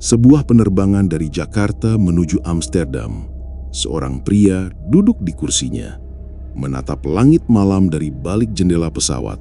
Sebuah penerbangan dari Jakarta menuju Amsterdam. Seorang pria duduk di kursinya, menatap langit malam dari balik jendela pesawat.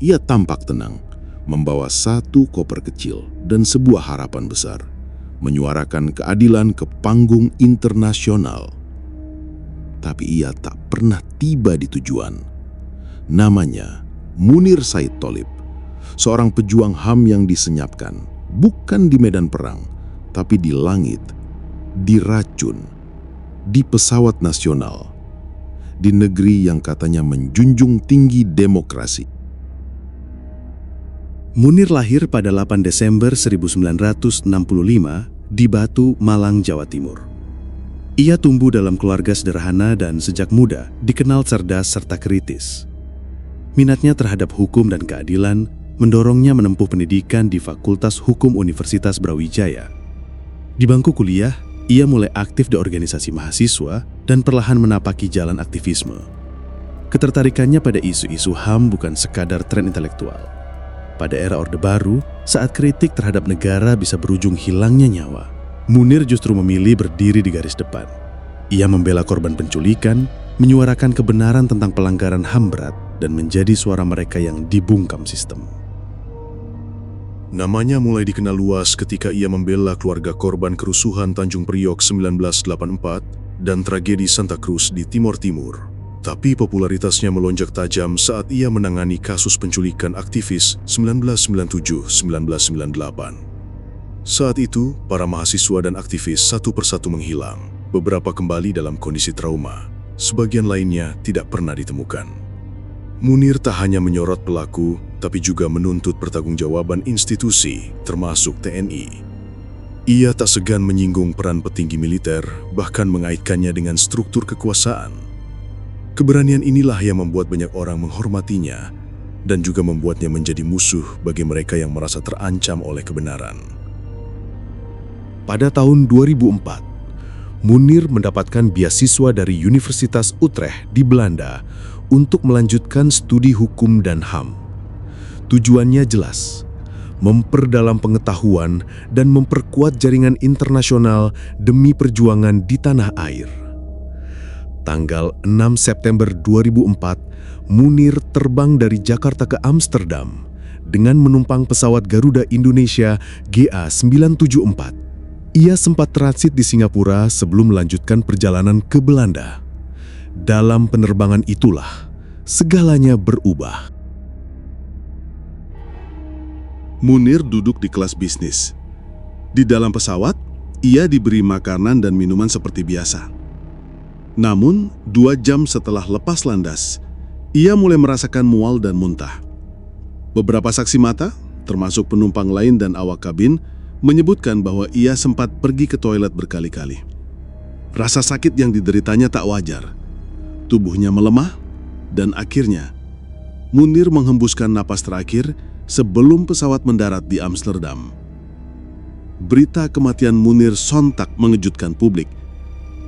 Ia tampak tenang, membawa satu koper kecil dan sebuah harapan besar, menyuarakan keadilan ke panggung internasional. Tapi ia tak pernah tiba di tujuan. Namanya Munir Said Tholib, seorang pejuang HAM yang disenyapkan, bukan di medan perang, tapi di langit, di racun, di pesawat nasional, di negeri yang katanya menjunjung tinggi demokrasi. Munir lahir pada 8 Desember 1965 di Batu, Malang, Jawa Timur. Ia tumbuh dalam keluarga sederhana dan sejak muda dikenal cerdas serta kritis. Minatnya terhadap hukum dan keadilan mendorongnya menempuh pendidikan di Fakultas Hukum Universitas Brawijaya. Di bangku kuliah, ia mulai aktif di organisasi mahasiswa dan perlahan menapaki jalan aktivisme. Ketertarikannya pada isu-isu HAM bukan sekadar tren intelektual. Pada era Orde Baru, saat kritik terhadap negara bisa berujung hilangnya nyawa, Munir justru memilih berdiri di garis depan. Ia membela korban penculikan, menyuarakan kebenaran tentang pelanggaran HAM berat, dan menjadi suara mereka yang dibungkam sistem. Namanya mulai dikenal luas ketika ia membela keluarga korban kerusuhan Tanjung Priok 1984 dan tragedi Santa Cruz di Timor Timur. Tapi popularitasnya melonjak tajam saat ia menangani kasus penculikan aktivis 1997-1998. Saat itu, para mahasiswa dan aktivis satu persatu menghilang. Beberapa kembali dalam kondisi trauma. Sebagian lainnya tidak pernah ditemukan. Munir tak hanya menyorot pelaku, tapi juga menuntut pertanggungjawaban institusi, termasuk TNI. Ia tak segan menyinggung peran petinggi militer, bahkan mengaitkannya dengan struktur kekuasaan. Keberanian inilah yang membuat banyak orang menghormatinya, dan juga membuatnya menjadi musuh bagi mereka yang merasa terancam oleh kebenaran. Pada tahun 2004, Munir mendapatkan beasiswa dari Universitas Utrecht di Belanda untuk melanjutkan studi hukum dan HAM. Tujuannya jelas, memperdalam pengetahuan dan memperkuat jaringan internasional demi perjuangan di tanah air. Tanggal 6 September 2004, Munir terbang dari Jakarta ke Amsterdam dengan menumpang pesawat Garuda Indonesia GA974. Ia sempat transit di Singapura sebelum melanjutkan perjalanan ke Belanda. Dalam penerbangan itulah, segalanya berubah. Munir duduk di kelas bisnis. Di dalam pesawat, ia diberi makanan dan minuman seperti biasa. Namun, 2 jam setelah lepas landas, ia mulai merasakan mual dan muntah. Beberapa saksi mata, termasuk penumpang lain dan awak kabin, menyebutkan bahwa ia sempat pergi ke toilet berkali-kali. Rasa sakit yang dideritanya tak wajar. Tubuhnya melemah, dan akhirnya Munir menghembuskan napas terakhir sebelum pesawat mendarat di Amsterdam. Berita kematian Munir sontak mengejutkan publik.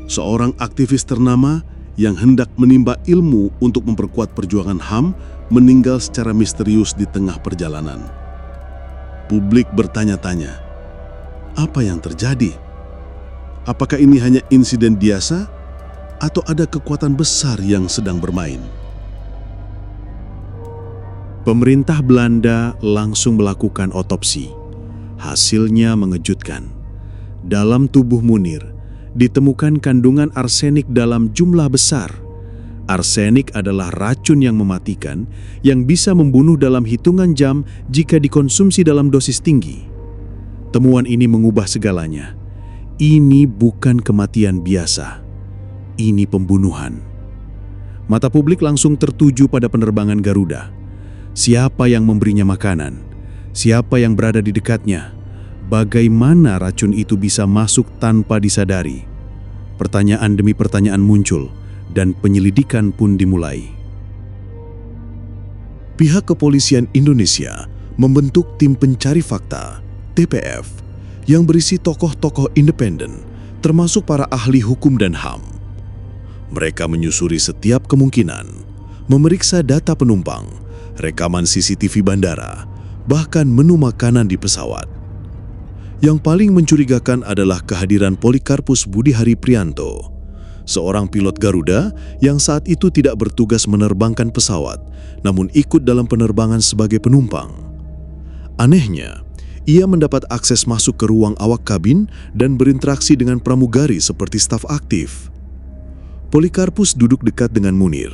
Seorang aktivis ternama yang hendak menimba ilmu untuk memperkuat perjuangan HAM meninggal secara misterius di tengah perjalanan. Publik bertanya-tanya, apa yang terjadi? Apakah ini hanya insiden biasa atau ada kekuatan besar yang sedang bermain? Pemerintah Belanda langsung melakukan otopsi. Hasilnya mengejutkan. Dalam tubuh Munir ditemukan kandungan arsenik dalam jumlah besar. Arsenik adalah racun yang mematikan yang bisa membunuh dalam hitungan jam jika dikonsumsi dalam dosis tinggi. Temuan ini mengubah segalanya. Ini bukan kematian biasa. Ini pembunuhan. Mata publik langsung tertuju pada penerbangan Garuda. Siapa yang memberinya makanan? Siapa yang berada di dekatnya? Bagaimana racun itu bisa masuk tanpa disadari? Pertanyaan demi pertanyaan muncul, dan penyelidikan pun dimulai. Pihak Kepolisian Indonesia membentuk tim pencari fakta, TPF, yang berisi tokoh-tokoh independen, termasuk para ahli hukum dan HAM. Mereka menyusuri setiap kemungkinan, memeriksa data penumpang, rekaman CCTV bandara, bahkan menu makanan di pesawat. Yang paling mencurigakan adalah kehadiran Polikarpus Budihari Prianto, seorang pilot Garuda yang saat itu tidak bertugas menerbangkan pesawat, namun ikut dalam penerbangan sebagai penumpang. Anehnya, ia mendapat akses masuk ke ruang awak kabin dan berinteraksi dengan pramugari seperti staf aktif. Polikarpus duduk dekat dengan Munir.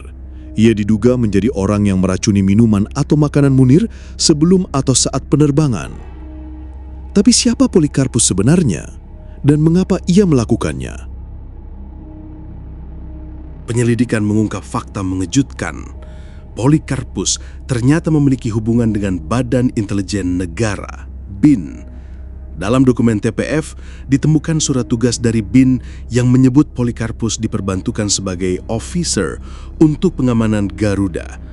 Ia diduga menjadi orang yang meracuni minuman atau makanan Munir sebelum atau saat penerbangan. Tapi siapa Polikarpus sebenarnya? Dan mengapa ia melakukannya? Penyelidikan mengungkap fakta mengejutkan. Polikarpus ternyata memiliki hubungan dengan Badan Intelijen Negara, BIN. Dalam dokumen TPF, ditemukan surat tugas dari BIN yang menyebut Polikarpus diperbantukan sebagai officer untuk pengamanan Garuda.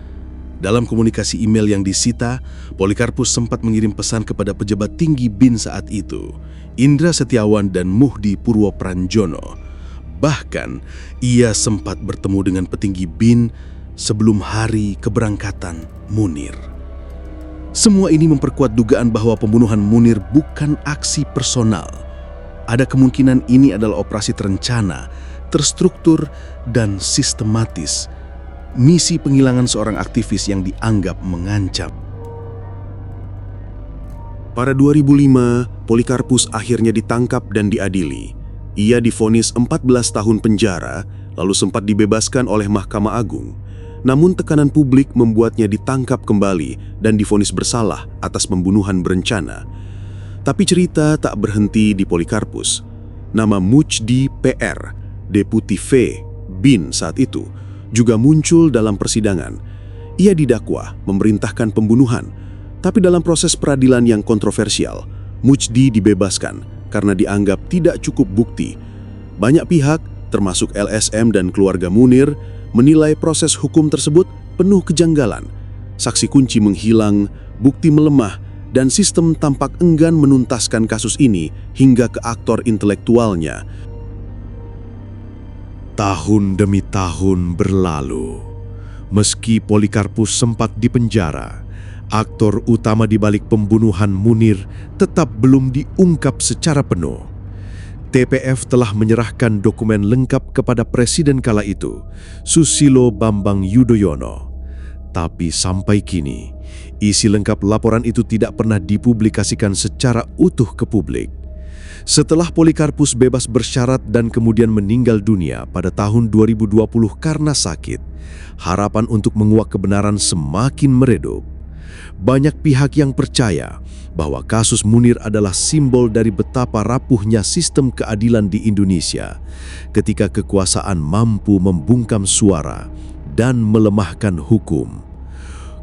Dalam komunikasi email yang disita, Polikarpus sempat mengirim pesan kepada pejabat tinggi BIN saat itu, Indra Setiawan dan Muhdi Purwopranjono. Bahkan, ia sempat bertemu dengan petinggi BIN sebelum hari keberangkatan Munir. Semua ini memperkuat dugaan bahwa pembunuhan Munir bukan aksi personal. Ada kemungkinan ini adalah operasi terencana, terstruktur, dan sistematis. Misi penghilangan seorang aktivis yang dianggap mengancam. Pada 2005, Polikarpus akhirnya ditangkap dan diadili. Ia divonis 14 tahun penjara, lalu sempat dibebaskan oleh Mahkamah Agung. Namun tekanan publik membuatnya ditangkap kembali dan divonis bersalah atas pembunuhan berencana. Tapi cerita tak berhenti di Polikarpus. Nama Mujdi PR, Deputi V, BIN saat itu, juga muncul dalam persidangan. Ia didakwa memerintahkan pembunuhan, tapi dalam proses peradilan yang kontroversial, Mujdi dibebaskan karena dianggap tidak cukup bukti. Banyak pihak, termasuk LSM dan keluarga Munir, menilai proses hukum tersebut penuh kejanggalan. Saksi kunci menghilang, bukti melemah, dan sistem tampak enggan menuntaskan kasus ini hingga ke aktor intelektualnya. Tahun demi tahun berlalu. Meski Polikarpus sempat dipenjara, aktor utama di balik pembunuhan Munir tetap belum diungkap secara penuh. TPF telah menyerahkan dokumen lengkap kepada Presiden kala itu, Susilo Bambang Yudhoyono. Tapi sampai kini, isi lengkap laporan itu tidak pernah dipublikasikan secara utuh ke publik. Setelah Polikarpus bebas bersyarat dan kemudian meninggal dunia pada tahun 2020 karena sakit, harapan untuk menguak kebenaran semakin meredup. Banyak pihak yang percaya bahwa kasus Munir adalah simbol dari betapa rapuhnya sistem keadilan di Indonesia ketika kekuasaan mampu membungkam suara dan melemahkan hukum.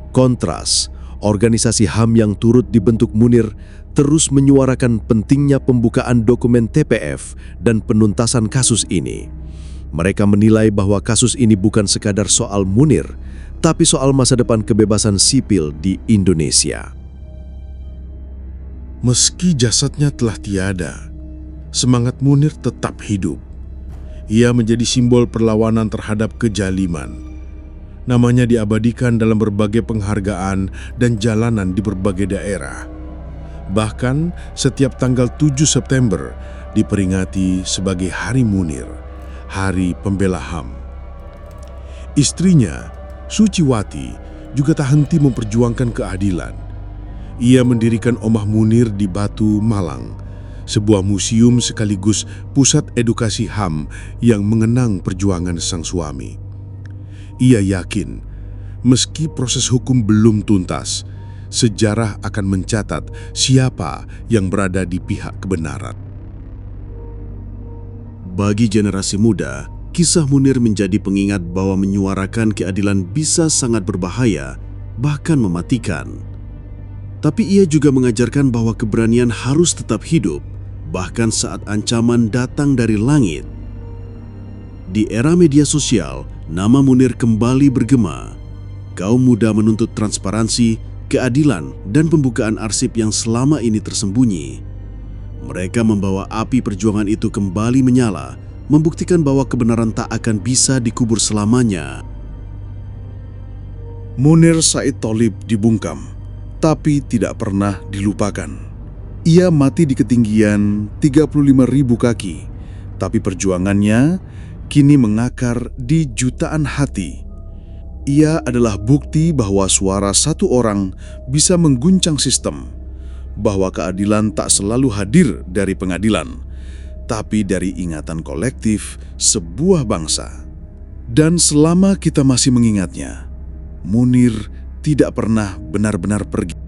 Kontras, organisasi HAM yang turut dibentuk Munir terus menyuarakan pentingnya pembukaan dokumen TPF dan penuntasan kasus ini. Mereka menilai bahwa kasus ini bukan sekadar soal Munir, tapi soal masa depan kebebasan sipil di Indonesia. Meski jasadnya telah tiada, semangat Munir tetap hidup. Ia menjadi simbol perlawanan terhadap kejaliman. Namanya diabadikan dalam berbagai penghargaan dan jalanan di berbagai daerah. Bahkan setiap tanggal 7 September diperingati sebagai Hari Munir, Hari Pembela HAM. Istrinya, Suciwati, juga tak henti memperjuangkan keadilan. Ia mendirikan Omah Munir di Batu, Malang, sebuah museum sekaligus pusat edukasi HAM yang mengenang perjuangan sang suami. Ia yakin, meski proses hukum belum tuntas, sejarah akan mencatat siapa yang berada di pihak kebenaran. Bagi generasi muda, kisah Munir menjadi pengingat bahwa menyuarakan keadilan bisa sangat berbahaya, bahkan mematikan. Tapi ia juga mengajarkan bahwa keberanian harus tetap hidup, bahkan saat ancaman datang dari langit. Di era media sosial, nama Munir kembali bergema. Kaum muda menuntut transparansi, keadilan, dan pembukaan arsip yang selama ini tersembunyi. Mereka membawa api perjuangan itu kembali menyala, membuktikan bahwa kebenaran tak akan bisa dikubur selamanya. Munir Said Tholib dibungkam, tapi tidak pernah dilupakan. Ia mati di ketinggian 35.000 kaki, tapi perjuangannya kini mengakar di jutaan hati. Ia adalah bukti bahwa suara satu orang bisa mengguncang sistem, bahwa keadilan tak selalu hadir dari pengadilan, tapi dari ingatan kolektif sebuah bangsa. Dan selama kita masih mengingatnya, Munir tidak pernah benar-benar pergi.